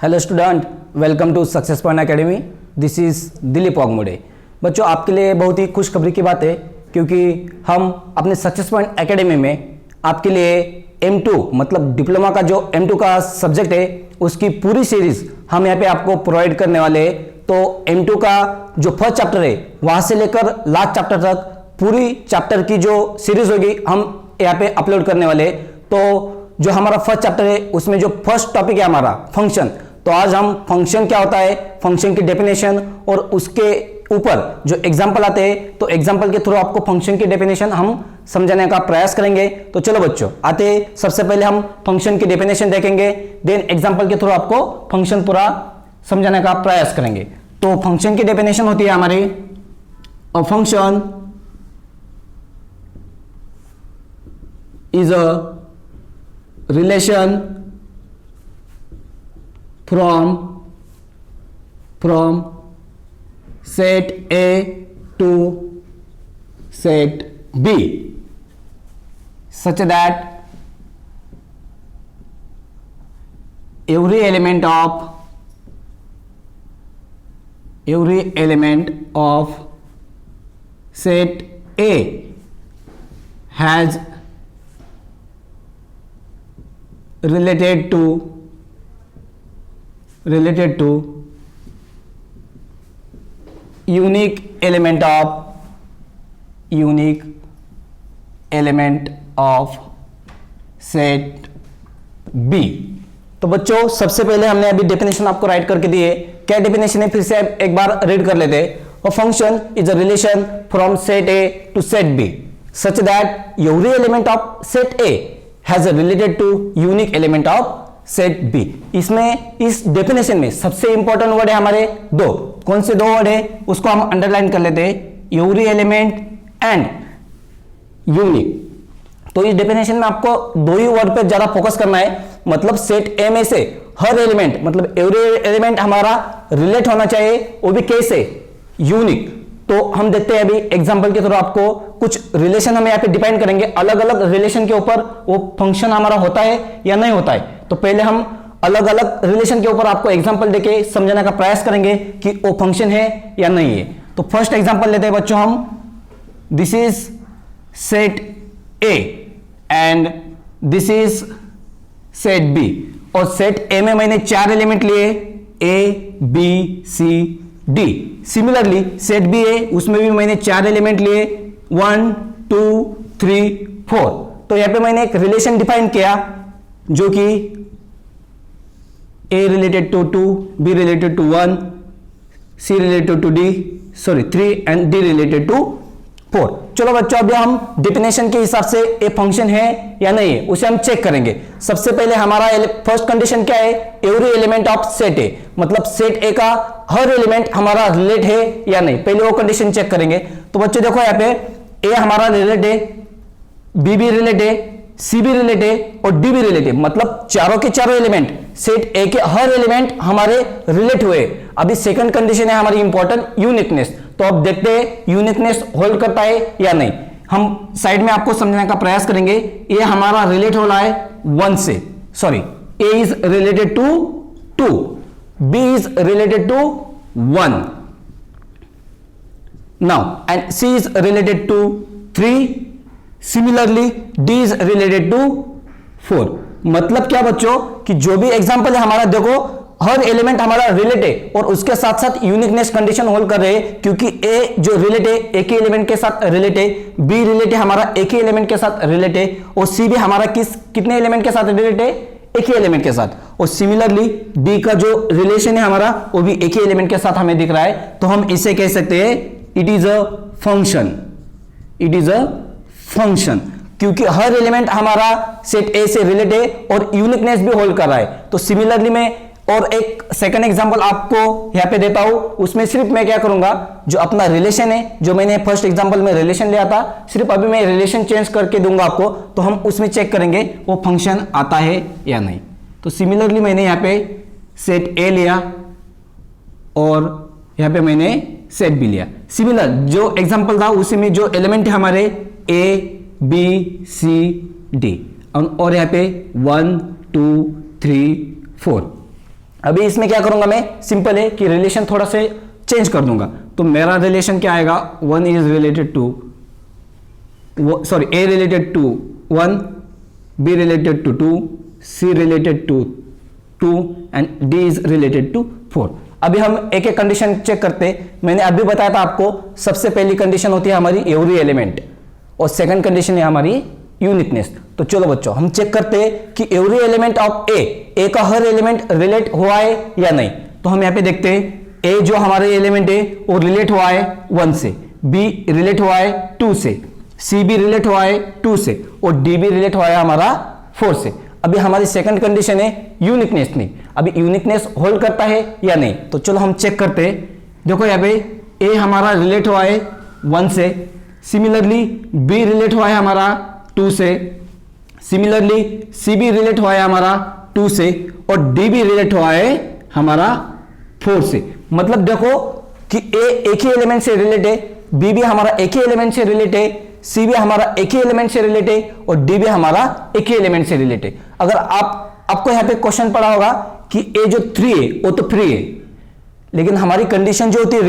Hello student, welcome to success point academy. This is Dilip Waghmode. बच्चों, आपके लिए बहुत ही खुशखबरी की बात है क्योंकि हम अपने सक्सेस पॉइंट एकेडमी में आपके लिए M2 मतलब डिप्लोमा का जो M2 का सब्जेक्ट है उसकी पूरी सीरीज हम यहाँ पे आपको प्रोवाइड करने वाले हैं। तो M2 का जो फर्स्ट चैप्टर है वहाँ से लेकर लास्ट चैप्टर तक पूरी चैप्टर की जो सीरीज होगी हम यहाँ पे अपलोड करने वाले हैं। तो जो हमारा फर्स्ट चैप्टर है उसमें जो फर्स्ट टॉपिक है हमारा फंक्शन, तो आज हम फंक्शन क्या होता है, फंक्शन की डेफिनेशन और उसके ऊपर जो एग्जांपल आते हैं तो एग्जांपल के थ्रू आपको फंक्शन की डेफिनेशन हम समझाने का प्रयास करेंगे। तो चलो बच्चों, आते सबसे पहले हम फंक्शन की डेफिनेशन देखेंगे, देन एग्जांपल के थ्रू आपको फंक्शन पूरा समझाने का प्रयास करेंगे। तो फंक्शन की डेफिनेशन होती है हमारी, अ function is a relation from set A to set B such that every element of set A has related to unique element of set B। तो बच्चों, सबसे पहले हमने अभी डेफिनेशन आपको राइट करके दी है। क्या डेफिनेशन है, फिर से एक बार रीड कर लेते हैं। A function is a relation from set A to set B such that every element of set A has a related to unique element of set B। इसमें इस डेफिनेशन में सबसे इंपॉर्टेंट वर्ड है हमारे दो। कौन से दो वर्ड है उसको हम अंडरलाइन कर लेते हैं, एवरी एलिमेंट एंड यूनिक। तो इस डेफिनेशन में आपको दो ही वर्ड पे ज्यादा फोकस करना है। मतलब सेट ए में से हर एलिमेंट मतलब एवरी एलिमेंट हमारा रिलेट होना चाहिए, वो भी कैसे, यूनिक। तो हम देखते हैं अभी एग्जांपल के थ्रू आपको कुछ रिलेशन हम यहाँ पे डिफाइन करेंगे। अलग अलग रिलेशन के ऊपर वो फंक्शन हमारा होता है या नहीं होता है। तो पहले हम अलग अलग रिलेशन के ऊपर आपको एग्जांपल देके समझाने का प्रयास करेंगे कि वो फंक्शन है या नहीं है। तो फर्स्ट एग्जांपल लेते हैं बच्चों हम, this is set A and this is set B. और सेट ए में मैंने 4 एलिमेंट लिए, A B C D. Similarly set B है, उसमें भी मैंने 4 एलिमेंट लिए, 1 2 3 4। तो यहां पे मैंने एक रिलेशन डिफाइन किया जो कि A related to 2, B related to 1, C related to 3 and D related to 4। चलो बच्चों, अभी हम डेफिनेशन के हिसाब से ए फंक्शन है या नहीं है उसे हम चेक करेंगे। सबसे पहले हमारा फर्स्ट कंडीशन क्या है, एवरी एलिमेंट ऑफ सेट ए, मतलब सेट ए का हर एलिमेंट हमारा रिलेट है या नहीं, पहले वो कंडीशन चेक करेंगे। तो बच्चों देखो यहाँ पे ए हमारा रिलेट है, बी भी रिलेट है, सी भी रिलेट है और डी भी रिलेट है। मतलब चारों के चारों एलिमेंट सेट ए के हर एलिमेंट हमारे रिलेट हुए। अभी सेकंड कंडीशन है हमारी इंपॉर्टेंट, यूनिकनेस। तो अब देखते हैं यूनिकनेस होल्ड करता है या नहीं। हम साइड में आपको समझने का प्रयास करेंगे। ए हमारा रिलेट हो रहा है 1 से, sorry, A is related to 2, B is related to 1 now and C is related to 3। Similarly D is related to 4। मतलब क्या बच्चों कि जो भी एग्जांपल है हमारा, देखो हर एलिमेंट हमारा रिलेट है और उसके साथ साथ यूनिकनेस कंडीशन होल्ड कर रहे हैं क्योंकि ए जो रिलेट है एक ही एलिमेंट के साथ रिलेट है, बी रिलेट है हमारा एक ही एलिमेंट के साथ रिलेट है और सी भी हमारा कितने एलिमेंट के साथ रिलेट है, एक ही एलिमेंट के साथ। और सिमिलरली डी का जो रिलेशन है हमारा वो भी एक ही एलिमेंट के साथ हमें दिख रहा है। तो हम इसे कह सकते हैं it is a function, it is a function क्योंकि हर एलिमेंट हमारा सेट ए से रिलेट है और यूनिकनेस भी होल्ड कर रहा है। तो सिमिलरली मैं और एक सेकंड एग्जांपल आपको यहां पे देता हूं, उसमें सिर्फ मैं क्या करूंगा, जो अपना रिलेशन है, जो मैंने फर्स्ट एग्जांपल में रिलेशन लिया था, सिर्फ अभी मैं रिलेशन चेंज करके दूंगा आपको। तो हम उसमें चेक करेंगे वो फंक्शन आता है या नहीं। तो सिमिलरली मैंने यहां पे सेट ए लिया और यहां पे मैंने सेट बी लिया। सिमिलर जो एग्जांपल था उसी में जो एलिमेंट है हमारे ए बी सी डी और यहाँ पे 1 2 3 4। अभी इसमें क्या करूंगा मैं, सिंपल है कि रिलेशन थोड़ा से चेंज कर दूंगा। तो मेरा रिलेशन क्या आएगा, 1 is related to sorry A related to 1, B related to 2, C related to 2 and D is related to 4। अभी हम एक एक कंडीशन चेक करते हैं। मैंने अभी बताया था आपको, सबसे पहली कंडीशन होती है हमारी एवरी एलिमेंट और सेकंड कंडीशन है हमारी यूनिकनेस। तो चलो बच्चों हम चेक करते हैं कि एवरी एलिमेंट ऑफ ए का हर एलिमेंट रिलेट हुआ है या नहीं। तो हम यहां पे देखते हैं, ए जो हमारे एलिमेंट है वो रिलेट हुआ है 1 से, बी रिलेट हुआ है 2 से, सी भी रिलेट हुआ है 2 से और डी भी रिलेट हुआ है हमारा 4 से। अभी हमारी सेकंड कंडीशन है यूनिकनेस नहीं। अभी यूनिकनेस होल्ड करता है या नहीं, तो चलो हम चेक करते हैं। देखो यहाँ पे ए हमारा रिलेट हुआ है 1 से, सिमिलरली बी रिलेट हुआ है हमारा 2 से, सिमिलरली सी भी रिलेट हुआ है हमारा 2 से और डी भी रिलेट हुआ है हमारा 4 से। मतलब देखो कि ए एक ही एलिमेंट से रिलेट है, बी भी हमारा एक ही एलिमेंट से रिलेट है, सी भी हमारा एक ही एलिमेंट से रिलेट है और डी भी हमारा एक ही एलिमेंट से रिलेट है। अगर आपको यहां पे क्वेश्चन पड़ा होगा कि ए जो 3 है वो तो फ्री है, लेकिन हमारी कंडीशन जो होती है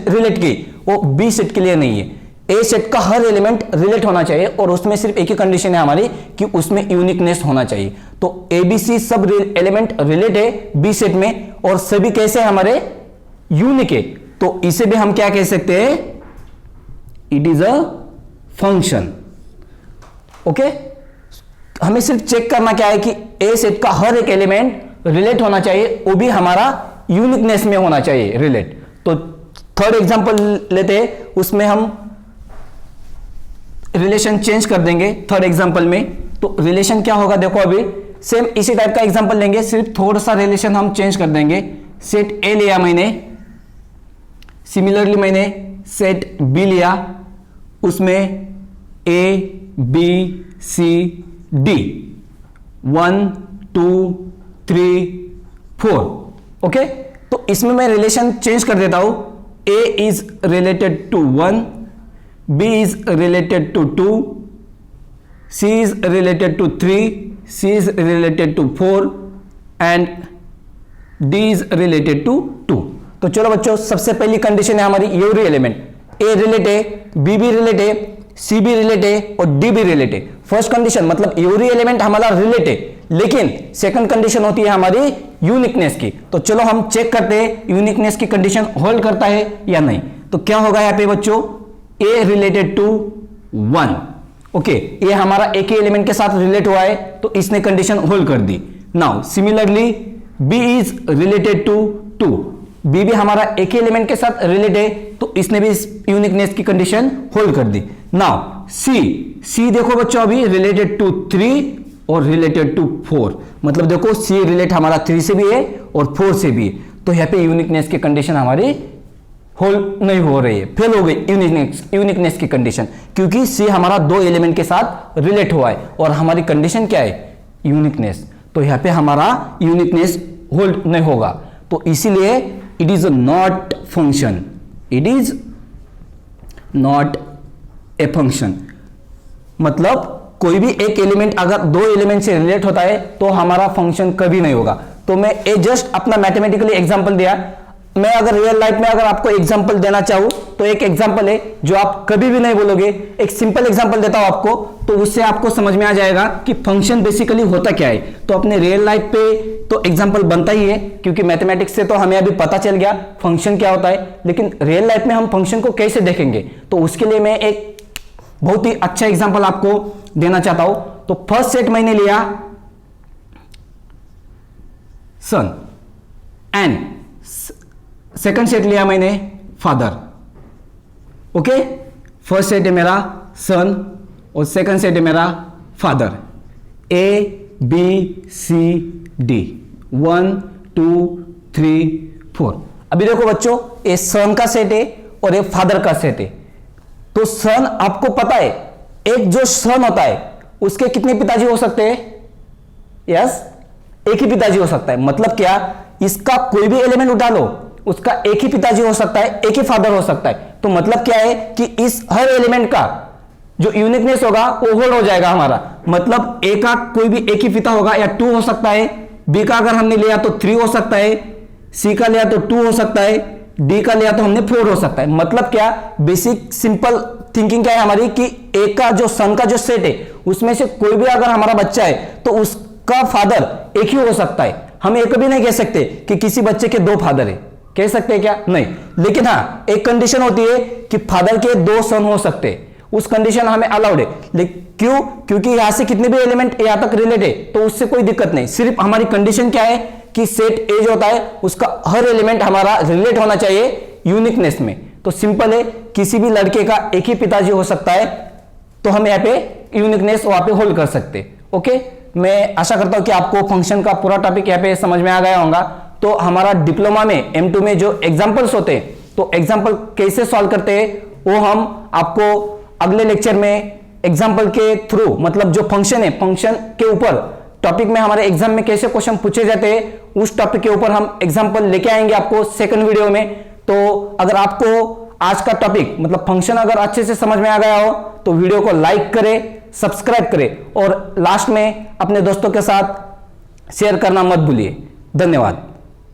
रिलेट की वो बी सेट के लिए नहीं है। ए सेट का हर एलिमेंट रिलेट होना चाहिए और उसमें सिर्फ एक ही कंडीशन है हमारी कि उसमें यूनिकनेस होना चाहिए। तो ए बी सी सब एलिमेंट रिलेट है बी सेट में और सभी कैसे हमारे यूनिक है। तो इसे भी हम क्या कह सकते हैं, it is a function. Okay, हमें सिर्फ चेक करना क्या है कि ए सेट का हर एक एलिमेंट रिलेट होना चाहिए, वो भी हमारा यूनिकनेस में होना चाहिए रिलेट। तो थर्ड एग्जांपल लेते हैं, उसमें हम रिलेशन चेंज कर देंगे थर्ड एग्जांपल में। तो रिलेशन क्या होगा, देखो अभी सेम इसी टाइप का एग्जांपल लेंगे, सिर्फ थोड़ा सा रिलेशन हम चेंज कर देंगे। सेट ए लिया मैंने, सिमिलरली मैंने सेट बी लिया, उसमें A B C D 1 2 3 4। Okay, तो इसमें मैं रिलेशन चेंज कर देता हूं। A is related to 1, B is related to 2, C is related to 3, C is related to 4 and D is related to 2। तो चलो बच्चों, सबसे पहली कंडीशन है हमारी एवरी एलिमेंट, ए रिलेट है, बी भी रिलेट है, सी भी रिलेट है और डी भी रिलेट है। फर्स्ट कंडीशन मतलब एवरी एलिमेंट हमारा रिलेट है, लेकिन सेकंड कंडीशन होती है हमारी यूनिकनेस की। तो चलो हम चेक करते हैं यूनिकनेस की कंडीशन होल्ड करता है या नहीं। तो क्या होगा यहाँ पे बच्चों, ए रिलेटेड टू 1। ओके, ये हमारा एक ही एलिमेंट के साथ रिलेट हुआ है तो इसने कंडीशन होल्ड कर दी। Now similarly B is related to 2, B भी हमारा एक ही एलिमेंट के साथ रिलेट है तो इसने भी यूनिकनेस की कंडीशन होल्ड कर दी। नाउ सी देखो बच्चों, अभी रिलेटेड टू 3 और रिलेटेड टू 4। मतलब देखो सी रिलेट हमारा 3 से भी है और 4 से भी है, तो यहाँ पे यूनिकनेस की कंडीशन हमारी होल्ड नहीं हो रही है, फेल हो गई यूनिकनेस की कंडीशन, क्योंकि सी हमारा 2 एलिमेंट के साथ रिलेट हुआ है और हमारी कंडीशन क्या है, यूनिकनेस। तो यहाँ पे हमारा यूनिकनेस होल्ड नहीं होगा, तो इसीलिए it is not function, it is not a function. मतलब कोई भी एक एलिमेंट अगर 2 एलिमेंट से रिलेट होता है तो हमारा फंक्शन कभी नहीं होगा। तो मैं जस्ट अपना मैथमेटिकली एग्जांपल दिया, मैं अगर रियल लाइफ में अगर आपको एग्जांपल देना चाहूं तो एक एग्जांपल है जो आप कभी भी नहीं बोलोगे। एक सिंपल एग्जांपल देता हूं आपको, तो उससे आपको समझ में आ जाएगा कि फंक्शन बेसिकली होता क्या है। तो अपने रियल लाइफ पे तो एग्जांपल बनता ही है, क्योंकि मैथमेटिक्स से तो हमें अभी पता चल गया फंक्शन क्या होता है, लेकिन रियल लाइफ में हम फंक्शन को कैसे देखेंगे, तो उसके लिए मैं एक बहुत ही अच्छा एग्जांपल आपको देना चाहता हूं। तो फर्स्ट सेट मैंने लिया सन एंड सेकंड सेट लिया मैंने फादर। ओके, फर्स्ट सेट है मेरा सन और सेकंड सेट है मेरा father. A B C D 1 2 3 4। अभी देखो बच्चों, ये सन का सेट है और ये फादर का सेट है। तो सन आपको पता है, एक जो सन होता है उसके कितने पिताजी हो सकते हैं, यस, एक ही पिताजी हो सकता है। मतलब क्या, इसका कोई भी एलिमेंट उठा लो उसका एक ही पिताजी हो सकता है, एक ही फादर हो सकता है। तो मतलब क्या है कि इस हर एलिमेंट का जो यूनिकनेस होगा वो होल्ड हो जाएगा हमारा। मतलब ए का कोई भी एक ही पिता होगा, या 2 हो सकता है बी का अगर हमने लिया तो 3 हो सकता है, सी का लिया तो 2 हो सकता है, डी का लिया तो हमने 4 हो सकता है। मतलब क्या, बेसिक सिंपल थिंकिंग क्या है हमारी कि ए का जो सन का जो सेट है उसमें से कोई भी अगर हमारा बच्चा है तो उसका फादर एक ही हो सकता है। हम ये कभी नहीं कह सकते कि किसी बच्चे के 2 फादर है, कह सकते हैं क्या? नहीं। लेकिन हाँ, एक कंडीशन होती है कि फादर के 2 सन हो सकते हैं, उस कंडीशन हमें अलाउड है। लेकिन क्यों? क्योंकि यहां से कितने भी एलिमेंट यहां तक रिलेट है तो उससे कोई दिक्कत नहीं। सिर्फ हमारी कंडीशन क्या है कि सेट ए जो होता है उसका हर एलिमेंट हमारा रिलेट होना चाहिए यूनिकनेस में। तो सिंपल है, किसी भी लड़के का एक ही पिताजी हो सकता है, तो हम यहाँ पे यूनिकनेस वहां पे होल्ड कर सकते। ओके, मैं आशा करता हूं कि आपको फंक्शन का पूरा टॉपिक यहाँ पे समझ में आ गया होगा। तो हमारा डिप्लोमा में M2 में जो एग्जाम्पल्स होते हैं, तो एग्जाम्पल कैसे सॉल्व करते हैं वो हम आपको अगले लेक्चर में एग्जाम्पल के थ्रू, मतलब जो फंक्शन है, फंक्शन के ऊपर टॉपिक में हमारे एग्जाम में कैसे क्वेश्चन पूछे जाते हैं उस टॉपिक के ऊपर हम एग्जाम्पल लेके आएंगे आपको सेकंड वीडियो में। तो अगर आपको आज का टॉपिक मतलब फंक्शन अगर अच्छे से समझ में आ गया हो तो वीडियो को लाइक करें, सब्सक्राइब करें और लास्ट में अपने दोस्तों के साथ शेयर करना मत भूलिए। धन्यवाद।